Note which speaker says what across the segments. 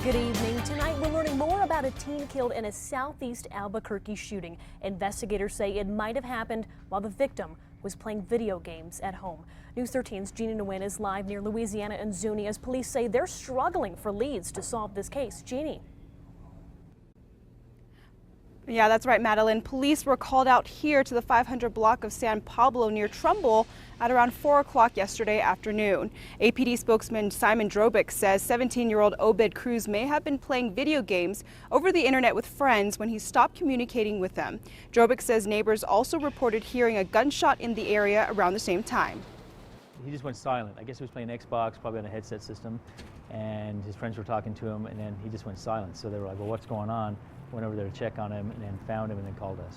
Speaker 1: Good evening. Tonight we're learning more about a teen killed in a southeast Albuquerque shooting. Investigators say it might have happened while the victim was playing video games at home. News 13's Jeannie Nguyen is live near Louisiana and Zuni as police say they're struggling for leads to solve this case. Jeannie.
Speaker 2: Yeah, that's right, Madeline. Police were called out here to the 500 block of San Pablo near Trumbull at around 4 o'clock yesterday afternoon. APD spokesman Simon Drobick says 17-year-old Obed Cruz may have been playing video games over the internet with friends when he stopped communicating with them. Drobick says neighbors also reported hearing a gunshot in the area around the same time.
Speaker 3: He just went silent. I guess he was playing Xbox, probably on a headset system, and his friends were talking to him, and then he just went silent. So they were like, well, what's going on? Went over there to check on him and then found him and then called us.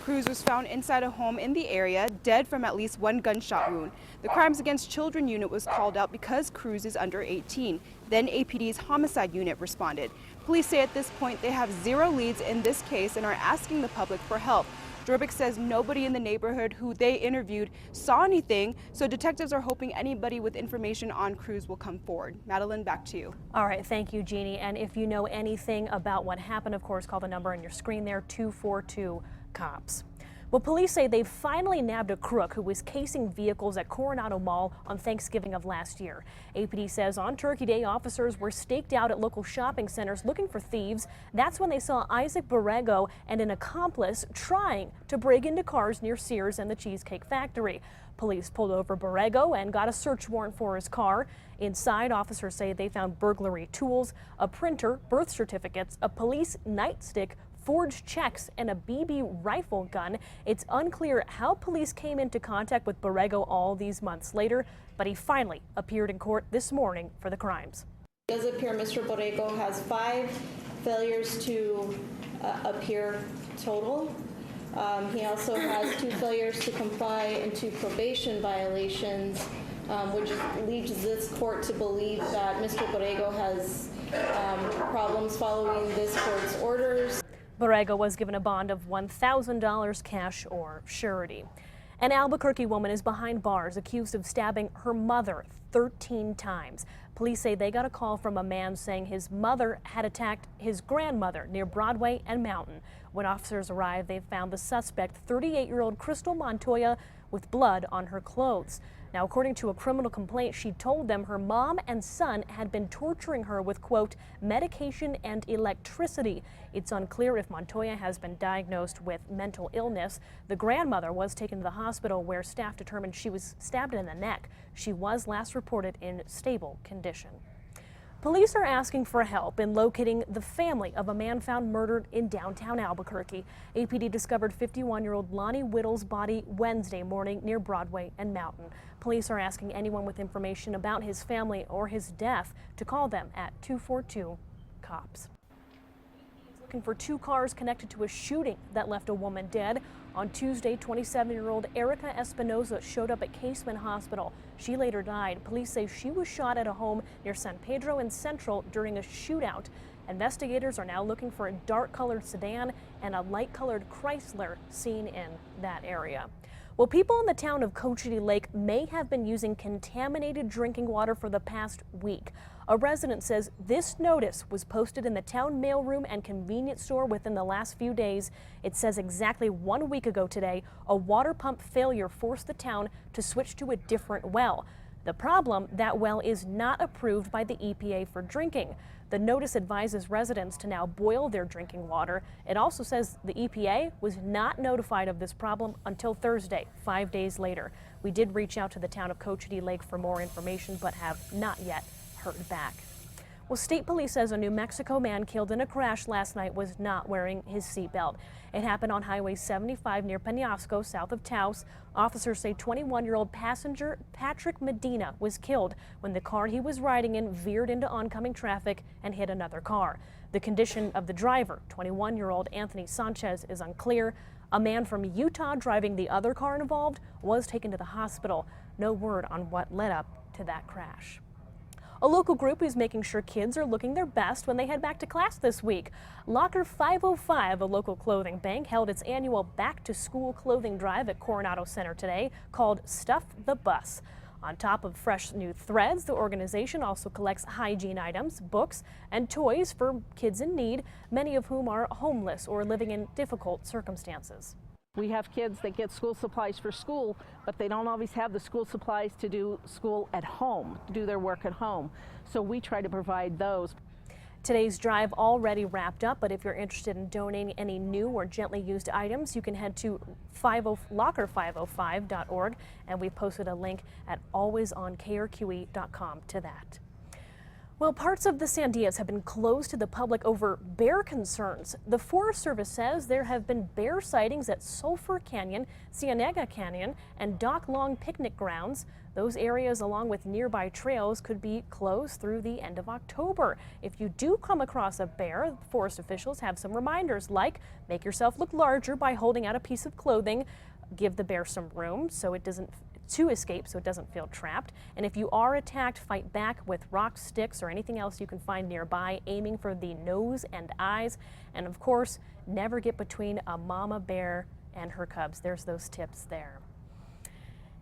Speaker 2: Cruz was found inside a home in the area, dead from at least one gunshot wound. The Crimes Against Children unit was called out because Cruz is under 18. Then APD's homicide unit responded. Police say at this point they have 0 leads in this case and are asking the public for help. Drobick says nobody in the neighborhood who they interviewed saw anything, so detectives are hoping anybody with information on Cruz will come forward. Madeline, back to you.
Speaker 1: All right, thank you, Jeannie. And if you know anything about what happened, of course, call the number on your screen there, 242-COPS. Well, police say they've finally nabbed a crook who was casing vehicles at Coronado Mall on Thanksgiving of last year. APD says on Turkey Day, officers were staked out at local shopping centers looking for thieves. That's when they saw Isaac Borrego and an accomplice trying to break into cars near Sears and the Cheesecake Factory. Police pulled over Borrego and got a search warrant for his car. Inside, officers say they found burglary tools, a printer, birth certificates, a police nightstick, forged checks, and a BB rifle gun. It's unclear how police came into contact with Borrego all these months later, but he finally appeared in court this morning for the crimes.
Speaker 4: It does appear Mr. Borrego has 5 failures to appear total. He also has 2 failures to comply and 2 probation violations, which leads this court to believe that Mr. Borrego has problems following this court's orders.
Speaker 1: Borrego was given a bond of $1,000 cash or surety. An Albuquerque woman is behind bars accused of stabbing her mother 13 times. Police say they got a call from a man saying his mother had attacked his grandmother near Broadway and Mountain. When officers arrived, they found the suspect, 38-year-old Crystal Montoya, with blood on her clothes. Now, according to a criminal complaint, she told them her mom and son had been torturing her with, quote, medication and electricity. It's unclear if Montoya has been diagnosed with mental illness. The grandmother was taken to the hospital where staff determined she was stabbed in the neck. She was last reported in stable condition. Police are asking for help in locating the family of a man found murdered in downtown Albuquerque. APD discovered 51-year-old Lonnie Whittle's body Wednesday morning near Broadway and Mountain. Police are asking anyone with information about his family or his death to call them at 242-COPS. Looking for 2 cars connected to a shooting that left a woman dead. On Tuesday, 27-year-old Erica Espinoza showed up at Caseman Hospital. She later died. Police say she was shot at a home near San Pedro and Central during a shootout. Investigators are now looking for a dark-colored sedan and a light-colored Chrysler seen in that area. Well, people in the town of Cochiti Lake may have been using contaminated drinking water for the past week. A resident says this notice was posted in the town mailroom and convenience store within the last few days. It says exactly 1 week ago today, a water pump failure forced the town to switch to a different well. The problem, that well is not approved by the EPA for drinking. The notice advises residents to now boil their drinking water. It also says the EPA was not notified of this problem until Thursday, 5 days later. We did reach out to the town of Cochiti Lake for more information, but have not yet heard back. Well, state police says a New Mexico man killed in a crash last night was not wearing his seatbelt. It happened on Highway 75 near Penasco, south of Taos. Officers say 21-year-old passenger Patrick Medina was killed when the car he was riding in veered into oncoming traffic and hit another car. The condition of the driver, 21-year-old Anthony Sanchez, is unclear. A man from Utah driving the other car involved was taken to the hospital. No word on what led up to that crash. A local group is making sure kids are looking their best when they head back to class this week. Locker 505, a local clothing bank, held its annual back-to-school clothing drive at Coronado Center today called Stuff the Bus. On top of fresh new threads, the organization also collects hygiene items, books, and toys for kids in need, many of whom are homeless or living in difficult circumstances.
Speaker 5: We have kids that get school supplies for school, but they don't always have the school supplies to do school at home, to do their work at home. So we try to provide those.
Speaker 1: Today's drive already wrapped up, but if you're interested in donating any new or gently used items, you can head to locker505.org, and we posted a link at alwaysonkrqe.com to that. Well, parts of the Sandias have been closed to the public over bear concerns. The Forest Service says there have been bear sightings at Sulphur Canyon, Cienega Canyon, and Dock Long picnic grounds. Those areas, along with nearby trails, could be closed through the end of October. If you do come across a bear, forest officials have some reminders like make yourself look larger by holding out a piece of clothing, give the bear some room so it doesn't feel trapped. And if you are attacked, fight back with rocks, sticks, or anything else you can find nearby, aiming for the nose and eyes. And of course, never get between a mama bear and her cubs. There's those tips there.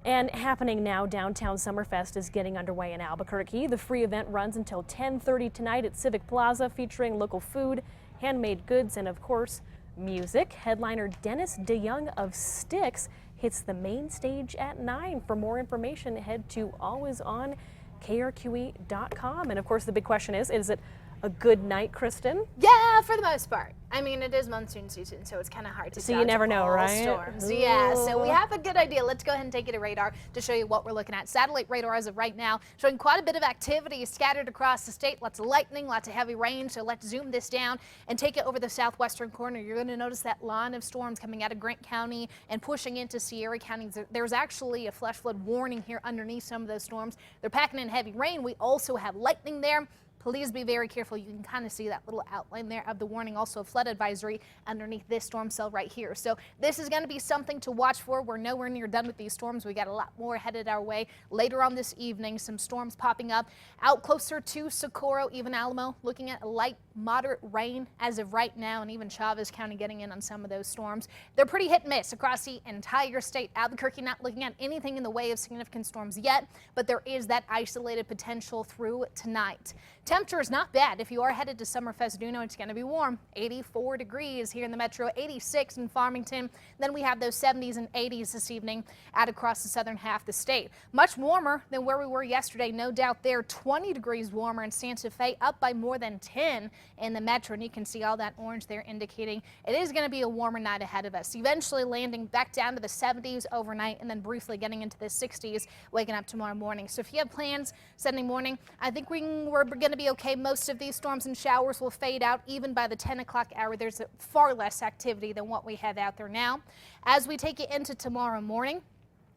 Speaker 1: And happening now, downtown Summerfest is getting underway in Albuquerque. The free event runs until 10:30 tonight at Civic Plaza, featuring local food, handmade goods, and of course, music. Headliner Dennis DeYoung of Styx hits the main stage at 9. For more information, head to alwaysonkrqe.com. And of course, the big question is it a good night, Kristen?
Speaker 6: Yeah, for the most part. I mean, it is monsoon season, so it's kind of hard to
Speaker 1: So you never know, right?
Speaker 6: Storms. Yeah, so we have a good idea. Let's go ahead and take you to radar to show you what we're looking at. Satellite radar as of right now showing quite a bit of activity scattered across the state. Lots of lightning, lots of heavy rain. So let's zoom this down and take it over the southwestern corner. You're going to notice that line of storms coming out of Grant County and pushing into Sierra County. There's actually a flash flood warning here underneath some of those storms. They're packing in heavy rain. We also have lightning there. Please be very careful. You can kind of see that little outline there of the warning. Also a flood advisory underneath this storm cell right here. So this is going to be something to watch for. We're nowhere near done with these storms. We got a lot more headed our way later on this evening. Some storms popping up out closer to Socorro, even Alamo. Looking at light, moderate rain as of right now, and even Chavez County getting in on some of those storms. They're pretty hit and miss across the entire state. Albuquerque not looking at anything in the way of significant storms yet, but there is that isolated potential through tonight. Temperature is not bad. If you are headed to Summerfest, do know it's going to be warm. 84 degrees here in the metro, 86 in Farmington. Then we have those 70s and 80s this evening out across the southern half of the state. Much warmer than where we were yesterday, no doubt there. 20 degrees warmer in Santa Fe, up by more than 10 in the metro. And you can see all that orange there indicating it is going to be a warmer night ahead of us. Eventually landing back down to the 70s overnight and then briefly getting into the 60s waking up tomorrow morning. So if you have plans Sunday morning, I think we're going to be okay. Most of these storms and showers will fade out even by the 10 o'clock hour. There's far less activity than what we have out there now. As we take you into tomorrow morning,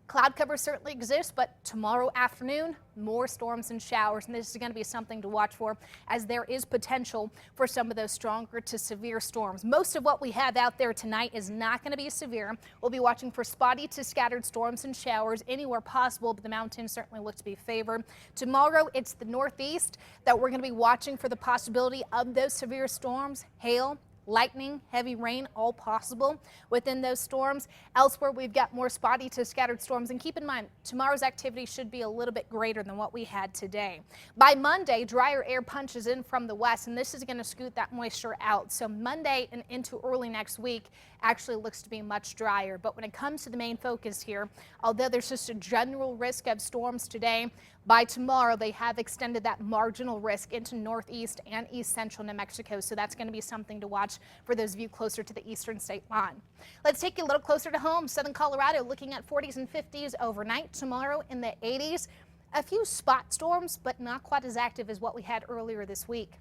Speaker 6: cloud cover certainly exists, but tomorrow afternoon, more storms and showers, and this is going to be something to watch for as there is potential for some of those stronger to severe storms. Most of what we have out there tonight is not going to be severe. We'll be watching for spotty to scattered storms and showers anywhere possible, but the mountains certainly look to be favored. Tomorrow, it's the northeast that we're going to be watching for the possibility of those severe storms, hail, lightning, heavy rain, all possible within those storms. Elsewhere, we've got more spotty to scattered storms. And keep in mind, tomorrow's activity should be a little bit greater than what we had today. By Monday, drier air punches in from the west, and this is going to scoot that moisture out. So Monday and into early next week actually looks to be much drier. But when it comes to the main focus here, although there's just a general risk of storms today, by tomorrow, they have extended that marginal risk into northeast and east central New Mexico. So that's going to be something to watch for those of you closer to the eastern state line. Let's take you a little closer to home. Southern Colorado looking at 40s and 50s overnight. Tomorrow in the 80s. A few spot storms, but not quite as active as what we had earlier this week.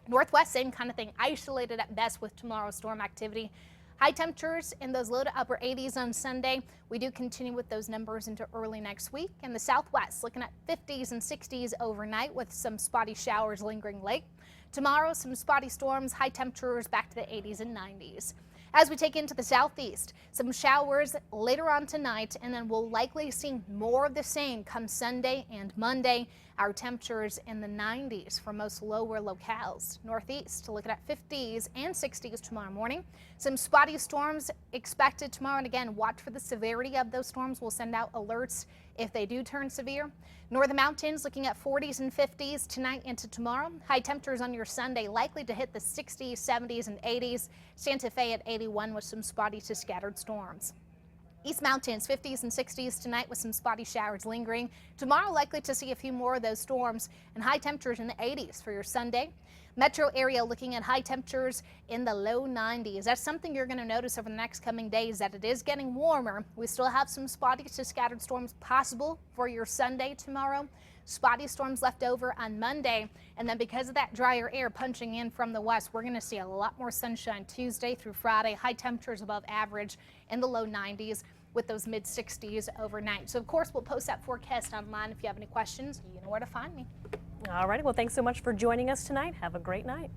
Speaker 6: Northwest, same kind of thing, isolated at best with tomorrow's storm activity. High temperatures in those low to upper 80s on Sunday. We do continue with those numbers into early next week. And the Southwest looking at 50s and 60s overnight with some spotty showers lingering late. Tomorrow, some spotty storms, high temperatures back to the 80s and 90s. As we take into the southeast, some showers later on tonight, and then we'll likely see more of the same come Sunday and Monday. Our temperatures in the 90s for most lower locales. Northeast looking at 50s and 60s tomorrow morning. Some spotty storms expected tomorrow, and again, watch for the severity of those storms. We'll send out alerts if they do turn severe. Northern Mountains looking at 40s and 50s tonight into tomorrow. High temperatures on your Sunday likely to hit the 60s, 70s, and 80s. Santa Fe at 81 with some spotty to scattered storms. East Mountains 50s and 60s tonight with some spotty showers lingering. Tomorrow likely to see a few more of those storms and high temperatures in the 80s for your Sunday. Metro area looking at high temperatures in the low 90s. That's something you're going to notice over the next coming days, that it is getting warmer. We still have some spotty to scattered storms possible for your Sunday tomorrow. Spotty storms left over on Monday, and then because of that drier air punching in from the west, we're going to see a lot more sunshine Tuesday through Friday. High temperatures above average in the low 90s with those mid 60s overnight. So of course we'll post that forecast online. If you have any questions, you know where to find me.
Speaker 1: All right, well, thanks so much for joining us tonight. Have a great night.